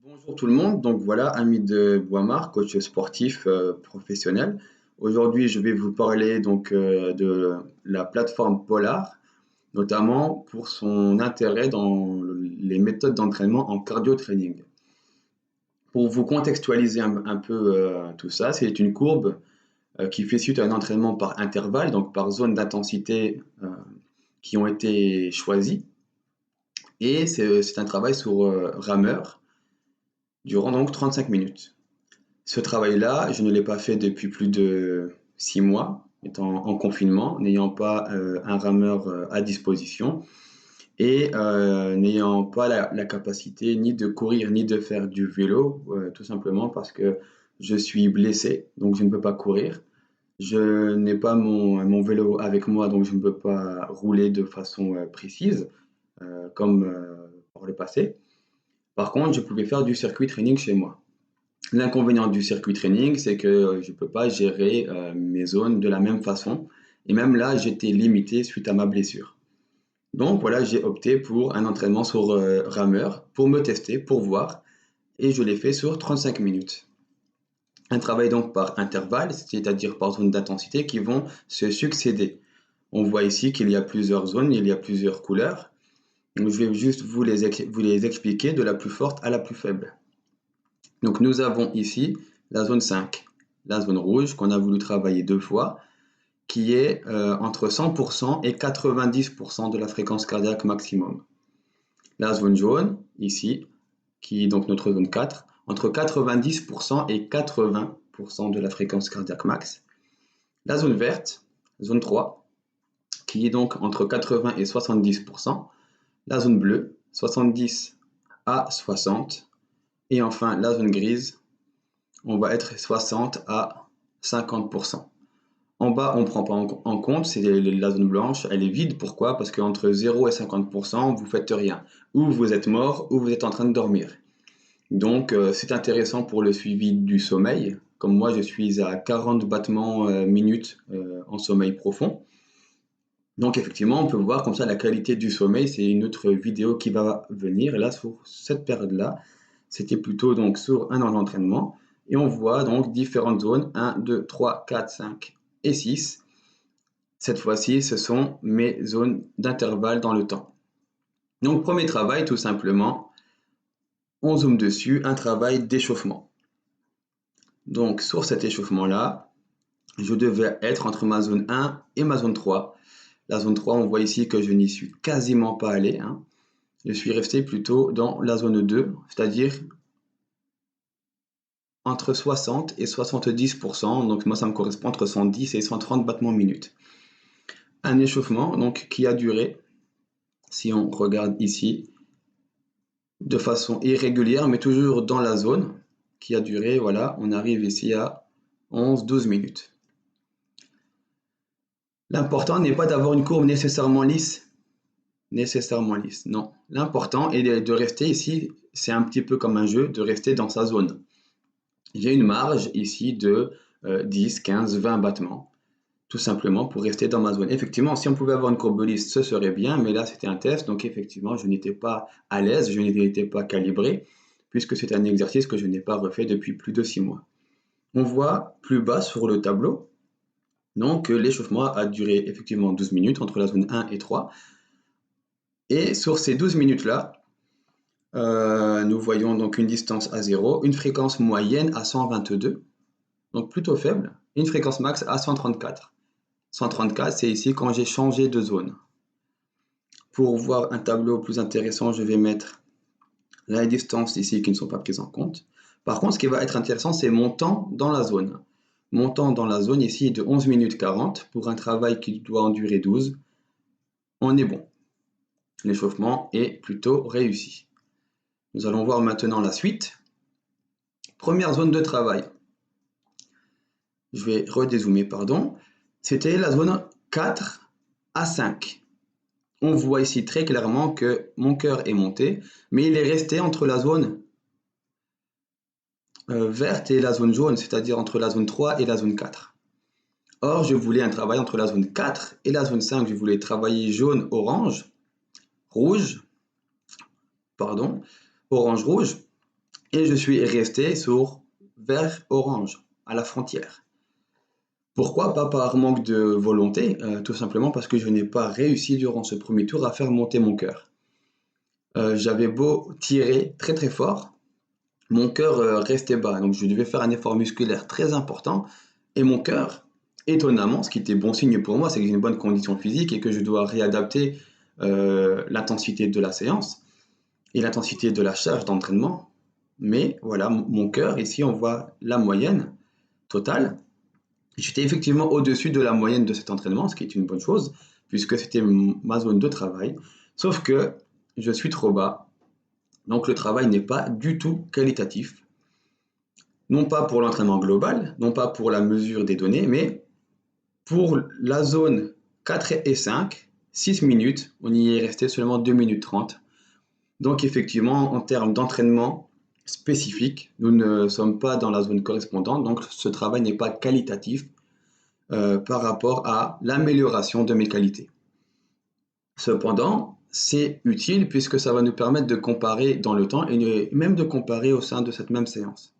Bonjour tout le monde, donc voilà, Ami de Boimard, coach sportif professionnel. Aujourd'hui, je vais vous parler de la plateforme Polar, notamment pour son intérêt dans les méthodes d'entraînement en cardio-training. Pour vous contextualiser un peu tout ça, c'est une courbe qui fait suite à un entraînement par intervalle, donc par zone d'intensité qui ont été choisies. Et c'est un travail sur rameur durant donc 35 minutes. Ce travail-là, je ne l'ai pas fait depuis plus de 6 mois, étant en confinement, n'ayant pas un rameur à disposition et n'ayant pas la capacité ni de courir ni de faire du vélo, tout simplement parce que je suis blessé, donc je ne peux pas courir. Je n'ai pas mon vélo avec moi, donc je ne peux pas rouler de façon précise, comme par le passé. Par contre, je pouvais faire du circuit training chez moi. L'inconvénient du circuit training, c'est que je ne peux pas gérer mes zones de la même façon. Et même là, j'étais limité suite à ma blessure. Donc voilà, j'ai opté pour un entraînement sur rameur pour me tester, pour voir. Et je l'ai fait sur 35 minutes. Un travail donc par intervalle, c'est-à-dire par zone d'intensité qui vont se succéder. On voit ici qu'il y a plusieurs zones, il y a plusieurs couleurs. Donc je vais juste vous les expliquer de la plus forte à la plus faible. Donc nous avons ici la zone 5, la zone rouge qu'on a voulu travailler 2 fois, qui est entre 100% et 90% de la fréquence cardiaque maximum. La zone jaune, ici, qui est donc notre zone 4, entre 90% et 80% de la fréquence cardiaque max. La zone verte, zone 3, qui est donc entre 80 et 70%. La zone bleue, 70 à 60. Et enfin, la zone grise, on va être 60 à 50%. En bas, on ne prend pas en compte, c'est la zone blanche, elle est vide. Pourquoi? Parce qu'entre 0 et 50%, vous ne faites rien. Ou vous êtes mort, ou vous êtes en train de dormir. Donc, c'est intéressant pour le suivi du sommeil. Comme moi, je suis à 40 battements minutes en sommeil profond. Donc, effectivement, on peut voir comme ça la qualité du sommeil. C'est une autre vidéo qui va venir. Là, sur cette période-là, c'était plutôt donc sur un an d'entraînement. Et on voit donc différentes zones, 1, 2, 3, 4, 5 et 6. Cette fois-ci, ce sont mes zones d'intervalle dans le temps. Donc, premier travail, tout simplement, on zoome dessus, un travail d'échauffement. Donc, sur cet échauffement-là, je devais être entre ma zone 1 et ma zone 3. La zone 3, on voit ici que je n'y suis quasiment pas allé. Je suis resté plutôt dans la zone 2, c'est-à-dire entre 60 et 70%. Donc, moi, ça me correspond entre 110 et 130 battements minutes. Un échauffement donc, qui a duré, si on regarde ici, de façon irrégulière, mais toujours dans la zone, qui a duré, voilà, on arrive ici à 11-12 minutes. L'important n'est pas d'avoir une courbe nécessairement lisse, non. L'important est de rester ici, c'est un petit peu comme un jeu, de rester dans sa zone. J'ai une marge ici de 10, 15, 20 battements, tout simplement pour rester dans ma zone. Effectivement, si on pouvait avoir une courbe lisse, ce serait bien, mais là c'était un test, donc effectivement je n'étais pas à l'aise, je n'étais pas calibré, puisque c'est un exercice que je n'ai pas refait depuis plus de 6 mois. On voit plus bas sur le tableau, donc l'échauffement a duré effectivement 12 minutes entre la zone 1 et 3. Et sur ces 12 minutes-là, nous voyons donc une distance à 0, une fréquence moyenne à 122, donc plutôt faible, et une fréquence max à 134. 134, c'est ici quand j'ai changé de zone. Pour voir un tableau plus intéressant, je vais mettre les distances ici qui ne sont pas prises en compte. Par contre, ce qui va être intéressant, c'est mon temps dans la zone. Mon temps dans la zone ici est de 11 minutes 40 pour un travail qui doit en durer 12. On est bon. L'échauffement est plutôt réussi. Nous allons voir maintenant la suite. Première zone de travail. Je vais redézoomer, pardon. C'était la zone 4 à 5. On voit ici très clairement que mon cœur est monté, mais il est resté entre la zone verte et la zone jaune, c'est-à-dire entre la zone 3 et la zone 4. Or, je voulais un travail entre la zone 4 et la zone 5. Je voulais travailler jaune, orange, rouge, pardon, orange, rouge, et je suis resté sur vert orange, à la frontière. Pourquoi? Pas par manque de volonté, tout simplement parce que je n'ai pas réussi durant ce premier tour à faire monter mon cœur. J'avais beau tirer très très fort, mon cœur restait bas, donc je devais faire un effort musculaire très important, et mon cœur, étonnamment, ce qui était bon signe pour moi, c'est que j'ai une bonne condition physique et que je dois réadapter l'intensité de la séance et l'intensité de la charge d'entraînement. Mais voilà, mon cœur, ici on voit la moyenne totale. J'étais effectivement au-dessus de la moyenne de cet entraînement, ce qui est une bonne chose, puisque c'était ma zone de travail. Sauf que je suis trop bas, donc le travail n'est pas du tout qualitatif. Non pas pour l'entraînement global, non pas pour la mesure des données, mais pour la zone 4 et 5, 6 minutes, on y est resté seulement 2 minutes 30. Donc effectivement, en termes d'entraînement spécifique, nous ne sommes pas dans la zone correspondante, donc ce travail n'est pas qualitatif par rapport à l'amélioration de mes qualités. Cependant, c'est utile puisque ça va nous permettre de comparer dans le temps et même de comparer au sein de cette même séance.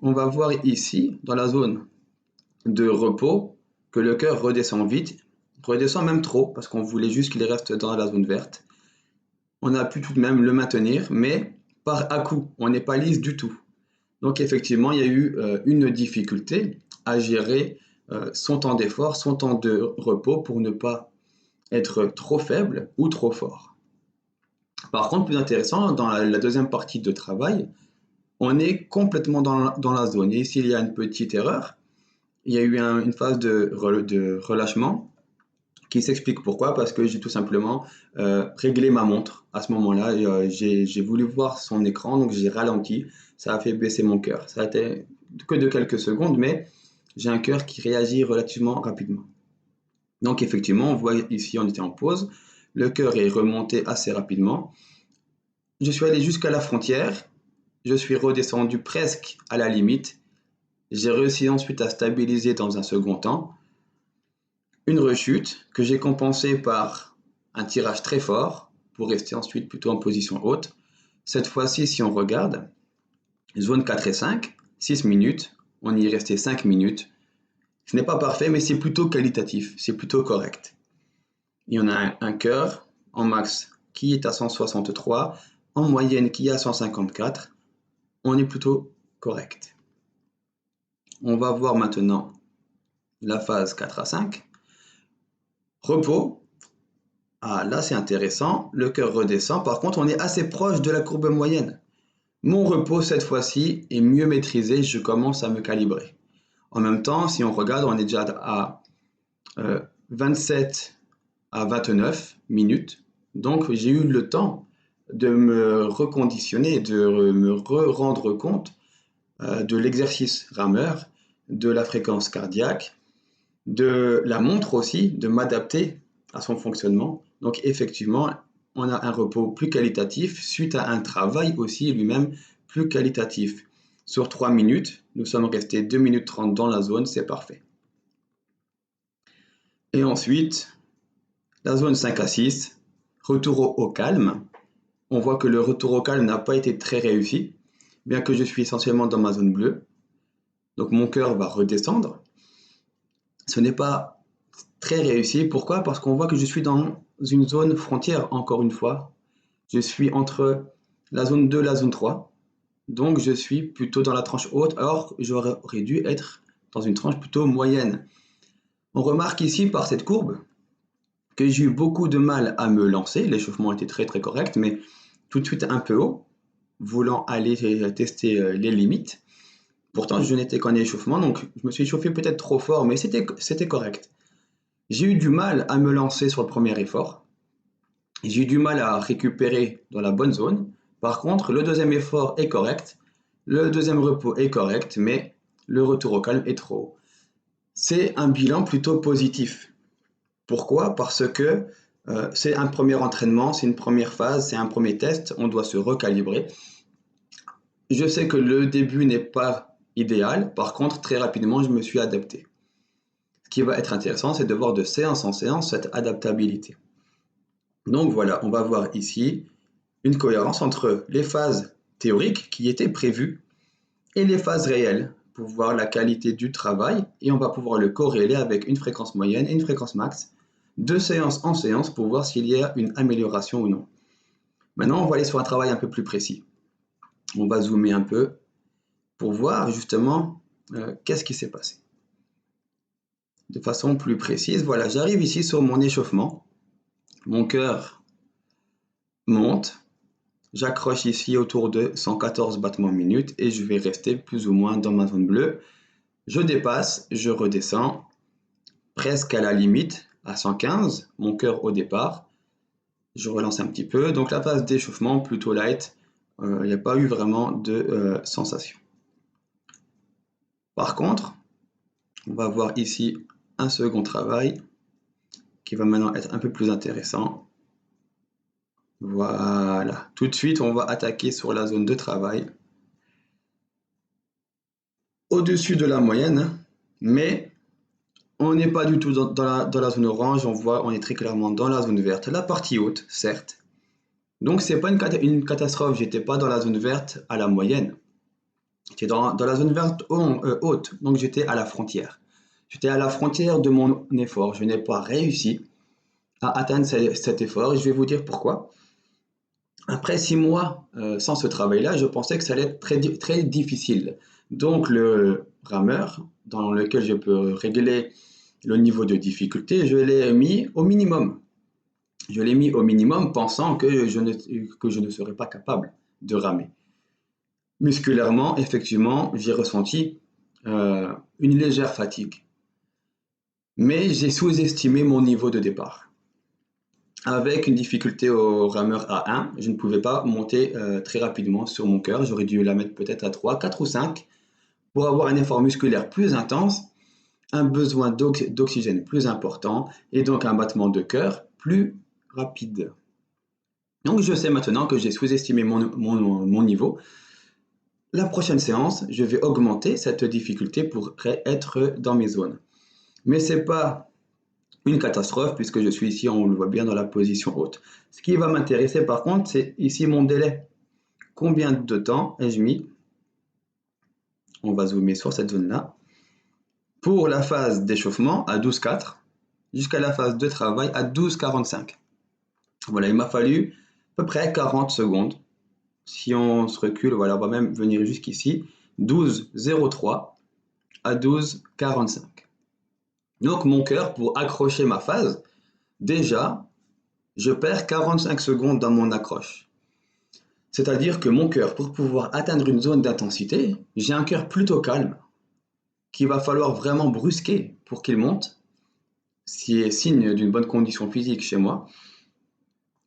On va voir ici, dans la zone de repos, que le cœur redescend vite, redescend même trop parce qu'on voulait juste qu'il reste dans la zone verte. On a pu tout de même le maintenir, mais par à-coup, on n'est pas lisse du tout. Donc effectivement, il y a eu une difficulté à gérer son temps d'effort, son temps de repos pour ne pas être trop faible ou trop fort. Par contre, plus intéressant, dans la deuxième partie de travail, on est complètement dans la zone. Et ici, il y a une petite erreur. Il y a eu une phase de relâchement qui s'explique pourquoi, parce que j'ai tout simplement réglé ma montre à ce moment-là. J'ai voulu voir son écran, donc j'ai ralenti. Ça a fait baisser mon cœur. Ça a été que de quelques secondes, mais j'ai un cœur qui réagit relativement rapidement. Donc effectivement, on voit ici, on était en pause. Le cœur est remonté assez rapidement. Je suis allé jusqu'à la frontière. Je suis redescendu presque à la limite. J'ai réussi ensuite à stabiliser dans un second temps. Une rechute que j'ai compensée par un tirage très fort pour rester ensuite plutôt en position haute. Cette fois-ci, si on regarde, zone 4 et 5, 6 minutes, on y est resté 5 minutes. Ce n'est pas parfait, mais c'est plutôt qualitatif, c'est plutôt correct. Il y en a un cœur en max qui est à 163, en moyenne qui est à 154. On est plutôt correct. On va voir maintenant la phase 4 à 5. Repos. Ah, là c'est intéressant, le cœur redescend. Par contre, on est assez proche de la courbe moyenne. Mon repos cette fois-ci est mieux maîtrisé, je commence à me calibrer. En même temps, si on regarde, on est déjà à 27 à 29 minutes. Donc j'ai eu le temps de me reconditionner, de me rendre compte de l'exercice rameur, de la fréquence cardiaque, de la montre aussi, de m'adapter à son fonctionnement. Donc effectivement, on a un repos plus qualitatif suite à un travail aussi lui-même plus qualitatif. Sur 3 minutes, nous sommes restés 2 minutes 30 dans la zone, c'est parfait. Et ensuite, la zone 5 à 6, retour au calme. On voit que le retour au calme n'a pas été très réussi, bien que je suis essentiellement dans ma zone bleue. Donc mon cœur va redescendre. Ce n'est pas très réussi. Pourquoi? Parce qu'on voit que je suis dans une zone frontière, encore une fois. Je suis entre la zone 2 et la zone 3. Donc je suis plutôt dans la tranche haute, alors j'aurais dû être dans une tranche plutôt moyenne. On remarque ici par cette courbe que j'ai eu beaucoup de mal à me lancer. L'échauffement était très très correct, mais tout de suite un peu haut, voulant aller tester les limites. Pourtant, je n'étais qu'en échauffement, donc je me suis chauffé peut-être trop fort, mais c'était correct. J'ai eu du mal à me lancer sur le premier effort. J'ai eu du mal à récupérer dans la bonne zone. Par contre, le deuxième effort est correct, le deuxième repos est correct, mais le retour au calme est trop haut. C'est un bilan plutôt positif. Pourquoi? Parce que c'est un premier entraînement, c'est une première phase, c'est un premier test, on doit se recalibrer. Je sais que le début n'est pas idéal, par contre, très rapidement, je me suis adapté. Ce qui va être intéressant, c'est de voir de séance en séance cette adaptabilité. Donc voilà, on va voir ici une cohérence entre les phases théoriques qui étaient prévues et les phases réelles pour voir la qualité du travail et on va pouvoir le corréler avec une fréquence moyenne et une fréquence max de séance en séance pour voir s'il y a une amélioration ou non. Maintenant, on va aller sur un travail un peu plus précis. On va zoomer un peu pour voir justement qu'est-ce qui s'est passé. De façon plus précise, voilà, j'arrive ici sur mon échauffement. Mon cœur monte. J'accroche ici autour de 114 battements minutes et je vais rester plus ou moins dans ma zone bleue. Je dépasse, je redescends presque à la limite, à 115, mon cœur au départ. Je relance un petit peu. Donc la phase d'échauffement plutôt light, il n'y a pas eu vraiment de sensation. Par contre, on va voir ici un second travail qui va maintenant être un peu plus intéressant. Voilà, tout de suite on va attaquer sur la zone de travail. Au-dessus de la moyenne, mais on n'est pas du tout dans la zone orange, on est très clairement dans la zone verte, la partie haute, certes. Donc c'est pas une catastrophe, j'étais pas dans la zone verte à la moyenne. J'étais dans la zone verte haute, donc j'étais à la frontière. J'étais à la frontière de mon effort, je n'ai pas réussi à atteindre cet effort et je vais vous dire pourquoi. Après 6 mois sans ce travail-là, je pensais que ça allait être très difficile. Donc le rameur, dans lequel je peux régler le niveau de difficulté, je l'ai mis au minimum. Je l'ai mis au minimum pensant que je ne serais pas capable de ramer. Musculairement, effectivement, j'ai ressenti une légère fatigue. Mais j'ai sous-estimé mon niveau de départ. Avec une difficulté au rameur A1, je ne pouvais pas monter très rapidement sur mon cœur. J'aurais dû la mettre peut-être à 3, 4 ou 5 pour avoir un effort musculaire plus intense, un besoin d'oxygène plus important et donc un battement de cœur plus rapide. Donc je sais maintenant que j'ai sous-estimé mon niveau. La prochaine séance, je vais augmenter cette difficulté pour être dans mes zones. Mais ce n'est pas une catastrophe puisque je suis ici, on le voit bien, dans la position haute. Ce qui va m'intéresser par contre, c'est ici mon délai. Combien de temps ai-je mis? On va zoomer sur cette zone-là. Pour la phase d'échauffement à 12,4 jusqu'à la phase de travail à 12,45. Voilà, il m'a fallu à peu près 40 secondes. Si on se recule, voilà, on va même venir jusqu'ici. 12,03 à 12,45. Donc mon cœur, pour accrocher ma phase, déjà, je perds 45 secondes dans mon accroche. C'est-à-dire que mon cœur, pour pouvoir atteindre une zone d'intensité, j'ai un cœur plutôt calme, qu'il va falloir vraiment brusquer pour qu'il monte, ce qui est signe d'une bonne condition physique chez moi.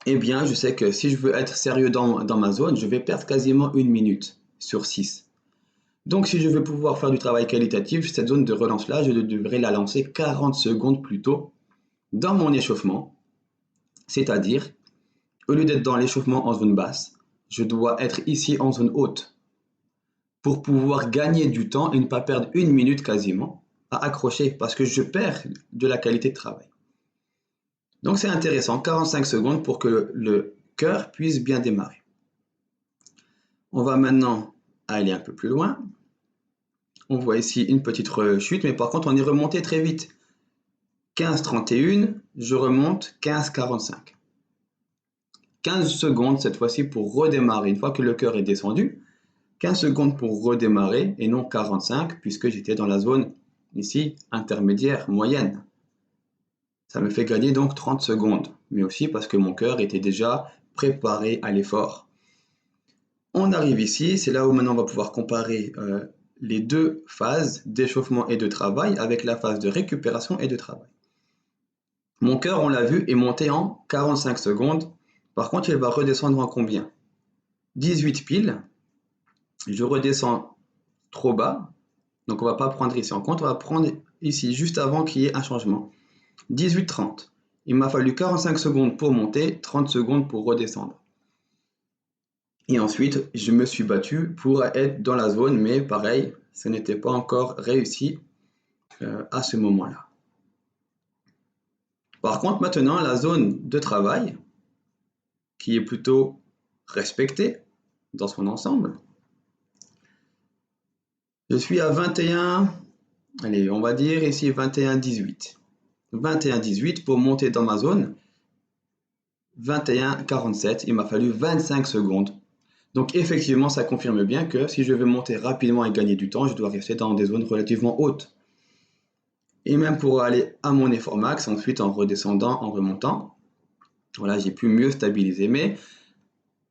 Eh bien, je sais que si je veux être sérieux dans ma zone, je vais perdre quasiment 1 minute sur 6. Donc, si je veux pouvoir faire du travail qualitatif, cette zone de relance-là, je devrais la lancer 40 secondes plus tôt dans mon échauffement. C'est-à-dire, au lieu d'être dans l'échauffement en zone basse, je dois être ici en zone haute pour pouvoir gagner du temps et ne pas perdre 1 minute quasiment à accrocher parce que je perds de la qualité de travail. Donc, c'est intéressant, 45 secondes pour que le cœur puisse bien démarrer. On va maintenant aller un peu plus loin. On voit ici une petite rechute, mais par contre, on est remonté très vite. 15,31, je remonte 15,45. 15 secondes cette fois-ci pour redémarrer. Une fois que le cœur est descendu, 15 secondes pour redémarrer et non 45 puisque j'étais dans la zone ici intermédiaire, moyenne. Ça me fait gagner donc 30 secondes, mais aussi parce que mon cœur était déjà préparé à l'effort. On arrive ici, c'est là où maintenant on va pouvoir comparer les deux phases d'échauffement et de travail avec la phase de récupération et de travail. Mon cœur, on l'a vu, est monté en 45 secondes. Par contre, il va redescendre en combien? 18 piles. Je redescends trop bas. Donc, on ne va pas prendre ici en compte. On va prendre ici juste avant qu'il y ait un changement. 18,30. Il m'a fallu 45 secondes pour monter, 30 secondes pour redescendre. Et ensuite, je me suis battu pour être dans la zone, mais pareil, ce n'était pas encore réussi à ce moment-là. Par contre, maintenant, la zone de travail, qui est plutôt respectée, dans son ensemble. Je suis à 21, allez, on va dire ici 21,18. 21,18 pour monter dans ma zone. 21,47, il m'a fallu 25 secondes. Donc effectivement, ça confirme bien que si je veux monter rapidement et gagner du temps, je dois rester dans des zones relativement hautes. Et même pour aller à mon effort max, ensuite en redescendant, en remontant, voilà, j'ai pu mieux stabiliser. Mais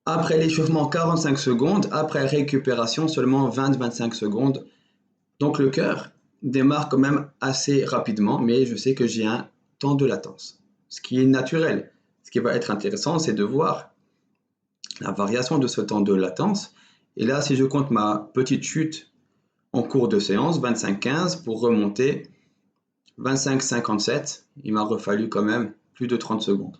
après l'échauffement, 45 secondes, après récupération, seulement 20-25 secondes. Donc le cœur démarre quand même assez rapidement, mais je sais que j'ai un temps de latence, ce qui est naturel. Ce qui va être intéressant, c'est de voir la variation de ce temps de latence. Et là, si je compte ma petite chute en cours de séance, 25-15, pour remonter 25-57, il m'a refallu quand même plus de 30 secondes.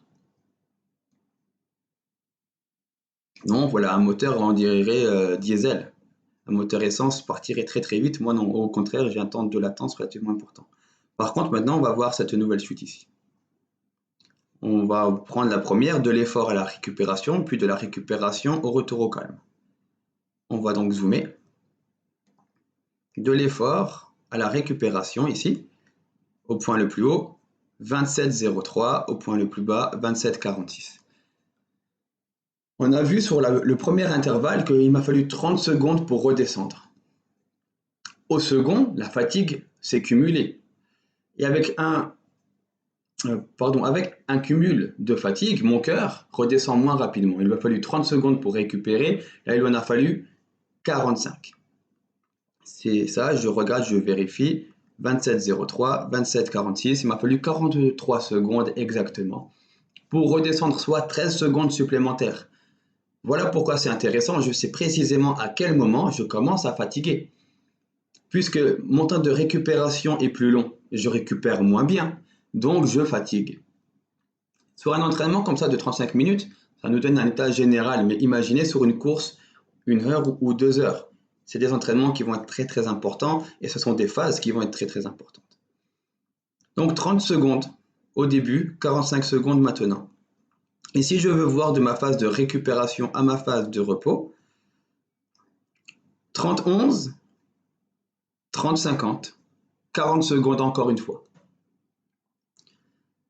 Donc voilà, un moteur, on dirait diesel. Un moteur essence partirait très très vite. Moi non, au contraire, j'ai un temps de latence relativement important. Par contre, maintenant, on va voir cette nouvelle chute ici. On va prendre la première, de l'effort à la récupération, puis de la récupération au retour au calme. On va donc zoomer. De l'effort à la récupération ici, au point le plus haut, 27,03, au point le plus bas, 27,46. On a vu sur le premier intervalle qu'il m'a fallu 30 secondes pour redescendre. Au second, la fatigue s'est cumulée. Et avec un cumul de fatigue, mon cœur redescend moins rapidement. Il m'a fallu 30 secondes pour récupérer, là il en a fallu 45. C'est ça, je regarde, je vérifie, 27,03, 27,46, il m'a fallu 43 secondes exactement pour redescendre, soit 13 secondes supplémentaires. Voilà pourquoi c'est intéressant, je sais précisément à quel moment je commence à fatiguer. Puisque mon temps de récupération est plus long, je récupère moins bien, donc je fatigue. Sur un entraînement comme ça de 35 minutes, ça nous donne un état général, mais imaginez sur une course, 1 heure ou 2 heures. C'est des entraînements qui vont être très très importants et ce sont des phases qui vont être très très importantes. Donc 30 secondes au début, 45 secondes maintenant. Et si je veux voir de ma phase de récupération à ma phase de repos, 30-11, 30-50, 40 secondes encore une fois.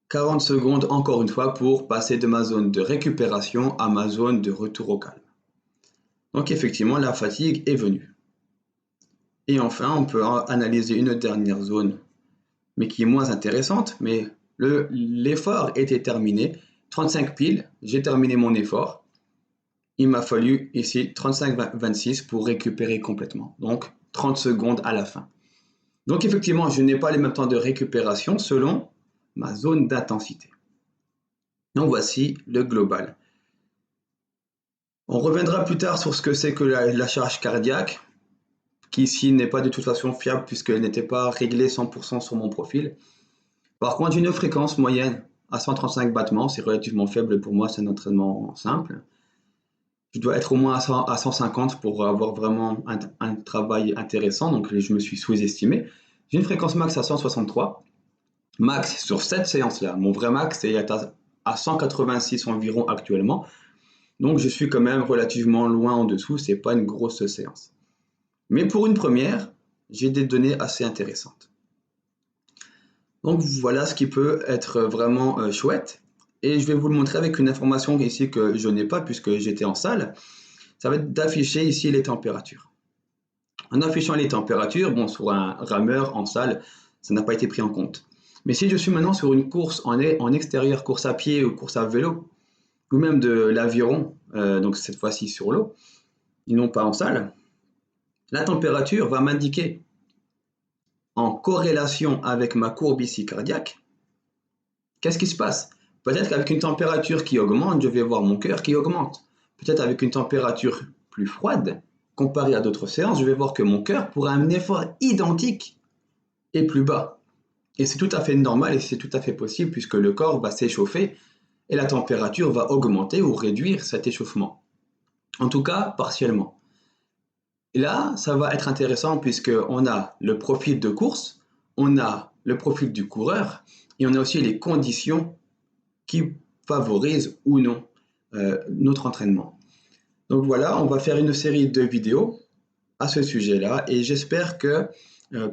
40 secondes encore une fois pour passer de ma zone de récupération à ma zone de retour au calme. Donc effectivement, la fatigue est venue. Et enfin, on peut analyser une dernière zone, mais qui est moins intéressante, mais l'effort était terminé. 35 piles, j'ai terminé mon effort. Il m'a fallu ici 35-26 pour récupérer complètement. Donc 30 secondes à la fin. Donc effectivement, je n'ai pas les mêmes temps de récupération selon ma zone d'intensité. Donc voici le global. On reviendra plus tard sur ce que c'est que la charge cardiaque, qui ici n'est pas de toute façon fiable puisqu'elle n'était pas réglée 100% sur mon profil. Par contre, j'ai une fréquence moyenne à 135 battements, c'est relativement faible pour moi, c'est un entraînement simple. Je dois être au moins à 150 pour avoir vraiment un travail intéressant, donc je me suis sous-estimé. J'ai une fréquence max à 163, max sur cette séance-là. Mon vrai max est à 186 environ actuellement, donc je suis quand même relativement loin en dessous, c'est pas une grosse séance. Mais pour une première, j'ai des données assez intéressantes. Donc voilà ce qui peut être vraiment chouette. Et je vais vous le montrer avec une information ici que je n'ai pas puisque j'étais en salle. Ça va être d'afficher ici les températures. En affichant les températures, bon, sur un rameur en salle, ça n'a pas été pris en compte. Mais si je suis maintenant sur une course en extérieur, course à pied ou course à vélo, ou même de l'aviron, donc cette fois-ci sur l'eau, et non pas en salle, la température va m'indiquer en corrélation avec ma courbe ici cardiaque, qu'est-ce qui se passe? Peut-être qu'avec une température qui augmente, je vais voir mon cœur qui augmente. Peut-être avec une température plus froide, comparée à d'autres séances, je vais voir que mon cœur, pour un effort identique, est plus bas. Et c'est tout à fait normal et c'est tout à fait possible puisque le corps va s'échauffer et la température va augmenter ou réduire cet échauffement. En tout cas, partiellement. Et là, ça va être intéressant puisqu'on a le profil de course, on a le profil du coureur et on a aussi les conditions qui favorisent ou non notre entraînement. Donc voilà, on va faire une série de vidéos à ce sujet-là et j'espère que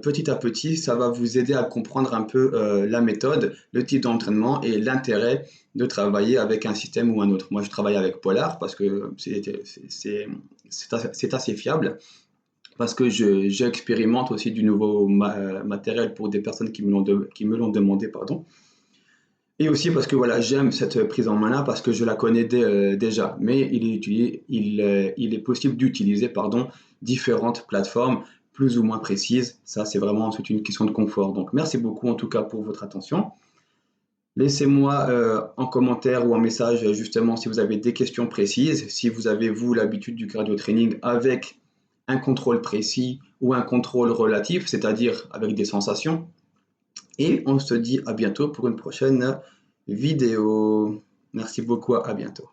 petit à petit, ça va vous aider à comprendre un peu la méthode, le type d'entraînement et l'intérêt de travailler avec un système ou un autre. Moi, je travaille avec Polar parce que c'est assez fiable, parce que j'expérimente aussi du nouveau matériel pour des personnes qui me l'ont demandé, pardon. Et aussi parce que voilà, j'aime cette prise en main-là parce que je la connais déjà. Mais il est possible d'utiliser, pardon, différentes plateformes plus ou moins précises. Ça, c'est une question de confort. Donc, merci beaucoup en tout cas pour votre attention. Laissez-moi en commentaire ou en message justement si vous avez des questions précises, si vous avez vous l'habitude du cardio training avec un contrôle précis ou un contrôle relatif, c'est-à-dire avec des sensations. Et on se dit à bientôt pour une prochaine vidéo. Merci beaucoup, à bientôt.